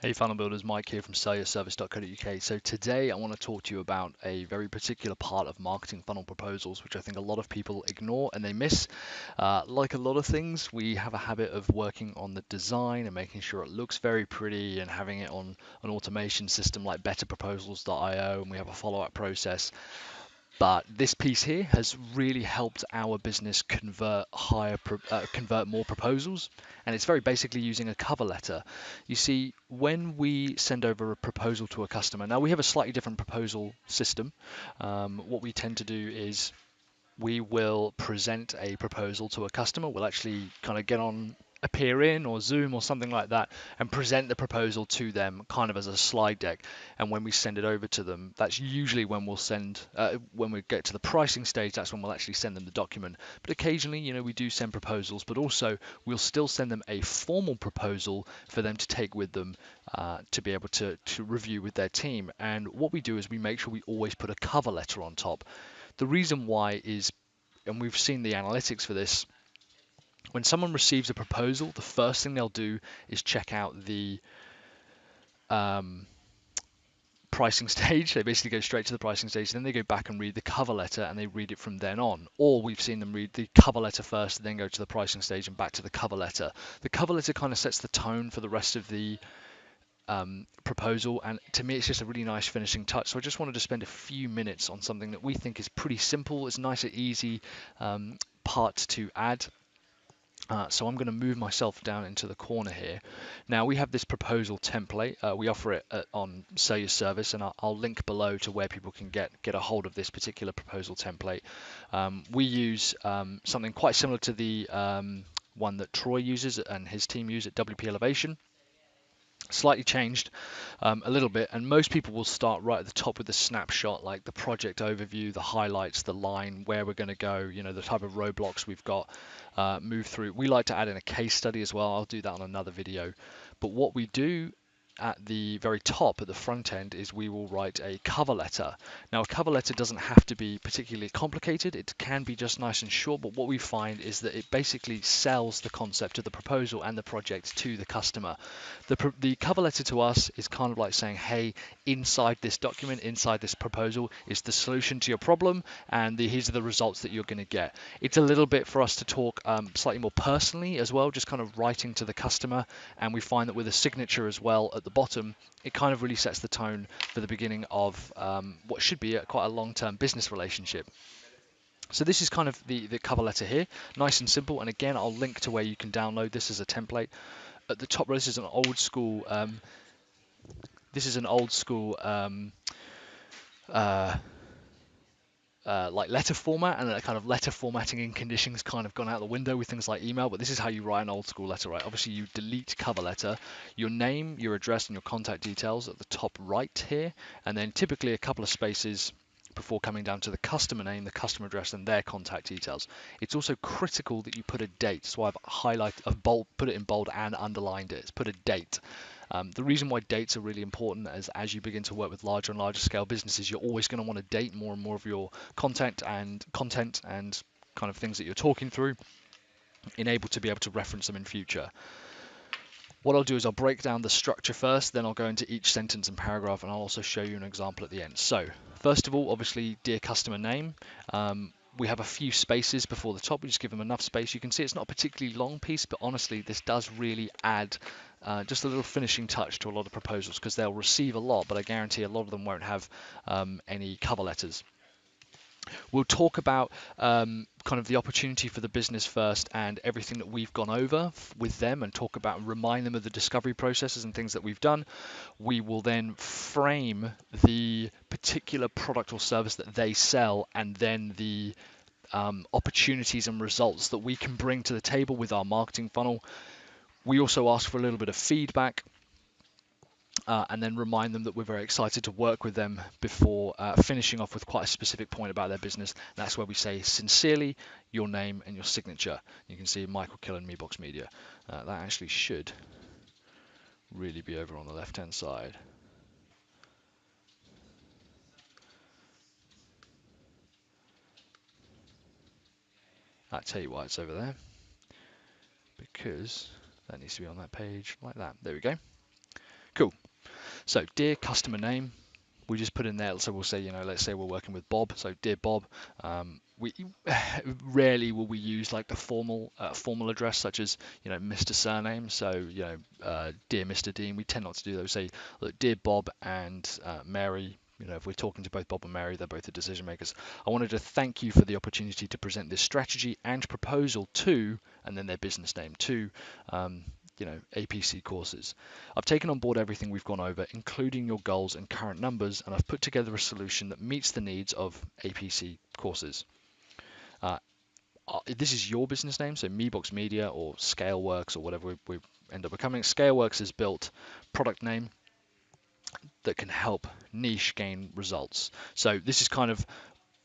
Hey funnel builders, Mike here from sellyourservice.co.uk. So today I want to talk to you about a very particular part of marketing funnel proposals, which I think a lot of people ignore and they miss. Like a lot of things, we have a habit of working on the design and making sure it looks very pretty and having it on an automation system like betterproposals.io, and we have a follow-up process. But this piece here has really helped our business convert more proposals, and it's very basically using a cover letter. You see, when we send over a proposal to a customer, now we have a slightly different proposal system. What we tend to do is we will present a proposal to a customer. We'll actually kind of get on Appear In or Zoom or something like that and present the proposal to them kind of as a slide deck. And when we send it over to them, that's usually when when we get to the pricing stage, that's when we'll actually send them the document. But occasionally, we do send proposals, but also we'll still send them a formal proposal for them to take with them to be able to review with their team. And what we do is we make sure we always put a cover letter on top. The reason why is, and we've seen the analytics for this, when someone receives a proposal, the first thing they'll do is check out the um, pricing stage. They basically go straight to the pricing stage, then they go back and read the cover letter and they read it from then on. Or we've seen them read the cover letter first, then go to the pricing stage and back to the cover letter. The cover letter kind of sets the tone for the rest of the proposal, and to me it's just a really nice finishing touch. So I just wanted to spend a few minutes on something that we think is pretty simple. It's nice and easy part to add. So I'm going to move myself down into the corner here. Now we have this proposal template. We offer it on Sell Your Service, and I'll link below to where people can get a hold of this particular proposal template. We use something quite similar to the one that Troy uses and his team use at WP Elevation. Slightly changed a little bit, and most people will start right at the top with the snapshot, like the project overview, the highlights, the line, where we're going to go, the type of roadblocks we've got, move through. We like to add in a case study as well. I'll do that on another video. But what we do at the very top, at the front end, is we will write a cover letter. Now, a cover letter doesn't have to be particularly complicated. It can be just nice and short, but what we find is that it basically sells the concept of the proposal and the project to the customer. The cover letter to us is kind of like saying, hey, inside this document, inside this proposal is the solution to your problem, and here's are the results that you're going to get. It's a little bit for us to talk slightly more personally as well, just kind of writing to the customer, and we find that with a signature as well at the bottom, it kind of really sets the tone for the beginning of what should be quite a long-term business relationship. So this is kind of the cover letter here, nice and simple. And again, I'll link to where you can download this as a template. At the top, this is an old school. This is an old school uh, like letter format, and that kind of letter formatting and conditions kind of gone out the window with things like email. But this is how you write an old school letter, right? Obviously, you delete cover letter, your name, your address, and your contact details at the top right here, and then typically a couple of spaces before coming down to the customer name, the customer address, and their contact details. It's also critical that you put a date. So I've put it in bold and underlined it. It's put a date. The reason why dates are really important is as you begin to work with larger and larger scale businesses, you're always going to want to date more and more of your content and kind of things that you're talking through, to be able to reference them in future. What I'll do is I'll break down the structure first, then I'll go into each sentence and paragraph, and I'll also show you an example at the end. So, first of all, obviously, dear customer name. We have a few spaces before the top. We just give them enough space. You can see it's not a particularly long piece, but honestly, this does really add just a little finishing touch to a lot of proposals, because they'll receive a lot, but I guarantee a lot of them won't have any cover letters. We'll talk about kind of the opportunity for the business first and everything that we've gone over with them, and talk about, remind them of the discovery processes and things that we've done. We will then frame the particular product or service that they sell, and then the opportunities and results that we can bring to the table with our marketing funnel. We also ask for a little bit of feedback, and then remind them that we're very excited to work with them before finishing off with quite a specific point about their business. That's where we say, sincerely, your name and your signature. You can see Michael Killen, MeBox Media. That actually should really be over on the left-hand side. I'll tell you why it's over there, because that needs to be on that page like that. There we go. Cool. So dear customer name, we just put in there, so we'll say, let's say we're working with Bob. So dear Bob, we rarely will we use like the formal address such as, Mr. Surname. So, dear Mr. Dean, we tend not to do those. Say, look, dear Bob and Mary. If we're talking to both Bob and Mary, they're both the decision makers. I wanted to thank you for the opportunity to present this strategy and proposal to, and then their business name, to, APC courses. I've taken on board everything we've gone over, including your goals and current numbers, and I've put together a solution that meets the needs of APC courses. This is your business name, so MeBox Media or Scaleworks or whatever we end up becoming. Scaleworks is built product name that can help niche gain results. So this is kind of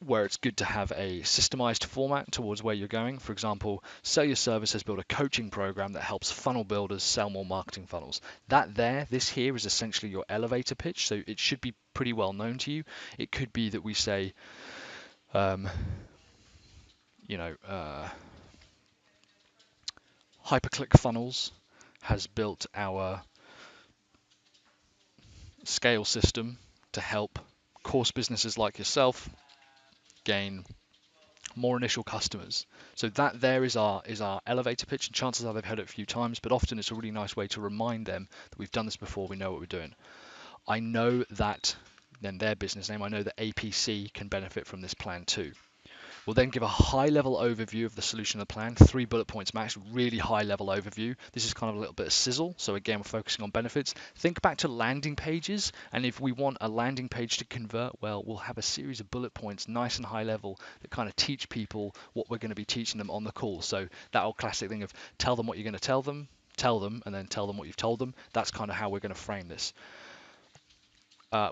where it's good to have a systemized format towards where you're going. For example, Sell Your Service has built a coaching program that helps funnel builders sell more marketing funnels. This here is essentially your elevator pitch, so it should be pretty well known to you. It could be that we say, um, Hyperclick Funnels has built our scale system to help course businesses like yourself gain more initial customers. So that there is our elevator pitch, and chances are they've heard it a few times, but often it's a really nice way to remind them that we've done this before, we know what we're doing. I know that, then their business name, I know that APC can benefit from this plan too. We'll then give a high-level overview of the solution of the plan, 3 bullet points max, really high-level overview. This is kind of a little bit of sizzle, so again, we're focusing on benefits. Think back to landing pages, and if we want a landing page to convert well, we'll have a series of bullet points, nice and high level, that kind of teach people what we're going to be teaching them on the call. So that old classic thing of tell them what you're going to tell them, and then tell them what you've told them. That's kind of how we're going to frame this.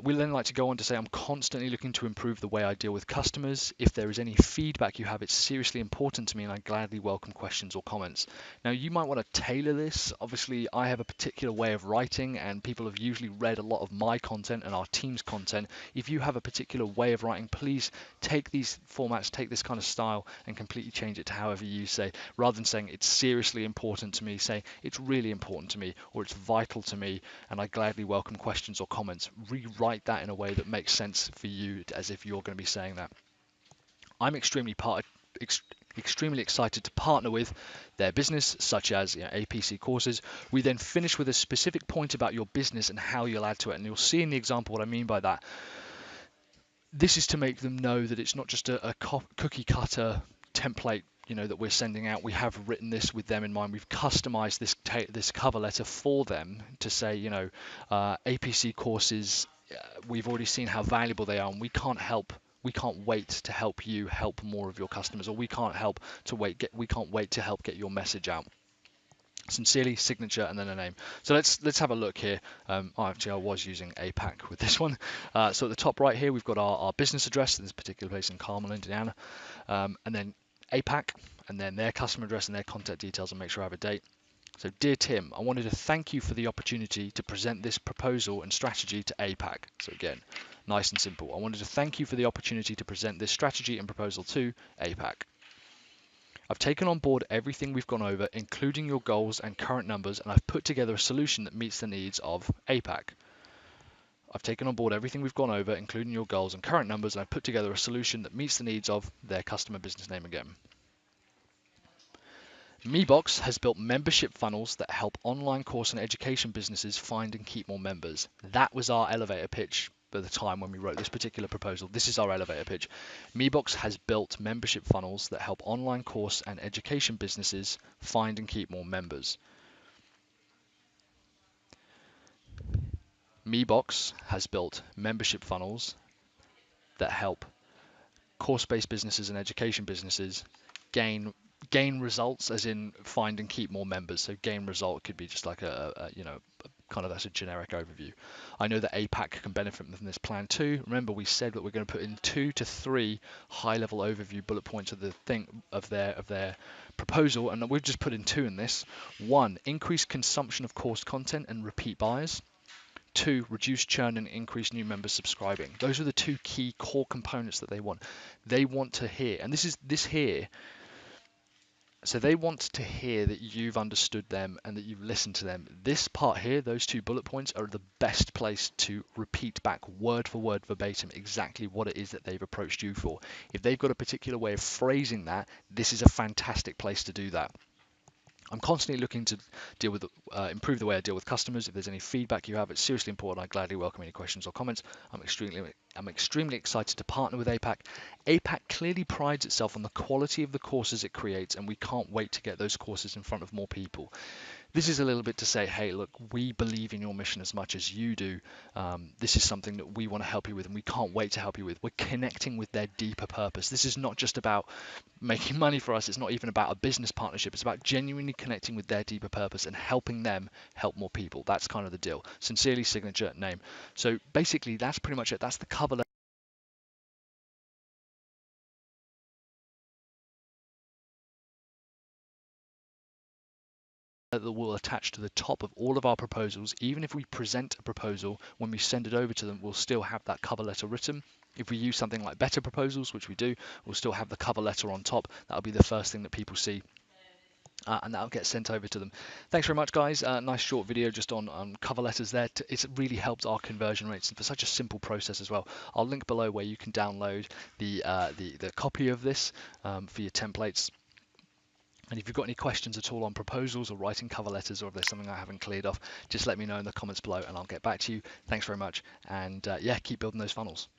We then like to go on to say, I'm constantly looking to improve the way I deal with customers. If there is any feedback you have, it's seriously important to me, and I gladly welcome questions or comments. Now, you might want to tailor this. Obviously, I have a particular way of writing, and people have usually read a lot of my content and our team's content. If you have a particular way of writing, please take these formats, take this kind of style, and completely change it to however you say. Rather than saying it's seriously important to me, say it's really important to me, or it's vital to me, and I gladly welcome questions or comments. Rewrite that in a way that makes sense for you, as if you're going to be saying that. I'm extremely excited to partner with their business, such as APC courses. We then finish with a specific point about your business and how you'll add to it. And you'll see in the example what I mean by that. This is to make them know that it's not just a cookie cutter template that we're sending out. We have written this with them in mind. We've customized this cover letter for them to say, APC courses, we've already seen how valuable they are, and we can't wait to help you help more of your customers, or we can't wait to help get your message out. Sincerely, signature, and then a name. So let's have a look here. Actually, I was using APAC with this one. So at the top right here, we've got our business address in this particular place in Carmel, Indiana, and then APAC, and then their customer address and their contact details, and make sure I have a date. So, dear Tim, I wanted to thank you for the opportunity to present this proposal and strategy to APAC. So again, nice and simple. I wanted to thank you for the opportunity to present this strategy and proposal to APAC. I've taken on board everything we've gone over, including your goals and current numbers, and I've put together a solution that meets the needs of APAC. I've taken on board everything we've gone over, including your goals and current numbers, and I've put together a solution that meets the needs of their customer business name again. MeBox has built membership funnels that help online course and education businesses find and keep more members. That was our elevator pitch at the time when we wrote this particular proposal. This is our elevator pitch. MeBox has built membership funnels that help online course and education businesses find and keep more members. MeBox has built membership funnels that help course-based businesses and education businesses gain results, as in find and keep more members. So gain result could be just like kind of, that's a generic overview. I know that APAC can benefit from this plan too. Remember, we said that we're going to put in 2 to 3 high-level overview bullet points of their proposal, and we've just put in 2 in this. 1, increase consumption of course content and repeat buyers. 2, reduce churn and increase new members subscribing. Those are the 2 key core components that they want. They want to hear, and this here So they want to hear that you've understood them and that you've listened to them. This part here, those 2 bullet points, are the best place to repeat back word for word verbatim exactly what it is that they've approached you for. If they've got a particular way of phrasing that, this is a fantastic place to do that. I'm constantly looking to deal with, improve the way I deal with customers. If there's any feedback you have, it's seriously important. I gladly welcome any questions or comments. I'm extremely excited to partner with APAC. APAC clearly prides itself on the quality of the courses it creates, and we can't wait to get those courses in front of more people. This is a little bit to say, hey, look, we believe in your mission as much as you do. This is something that we want to help you with, and we can't wait to help you with. We're connecting with their deeper purpose. This is not just about making money for us. It's not even about a business partnership. It's about genuinely connecting with their deeper purpose and helping them help more people. That's kind of the deal. Sincerely, signature, name. So basically, that's pretty much it. That's the cover letter that will attach to the top of all of our proposals. Even if we present a proposal, when we send it over to them, we'll still have that cover letter written. If we use something like better proposals, which we do, we'll still have the cover letter on top. That'll be the first thing that people see. And that'll get sent over to them. Thanks very much, guys. Nice short video just on cover letters there. It's really helped our conversion rates, and for such a simple process as well. I'll link below where you can download the copy of this for your templates. And if you've got any questions at all on proposals or writing cover letters, or if there's something I haven't cleared off, just let me know in the comments below and I'll get back to you. Thanks very much. And yeah, keep building those funnels.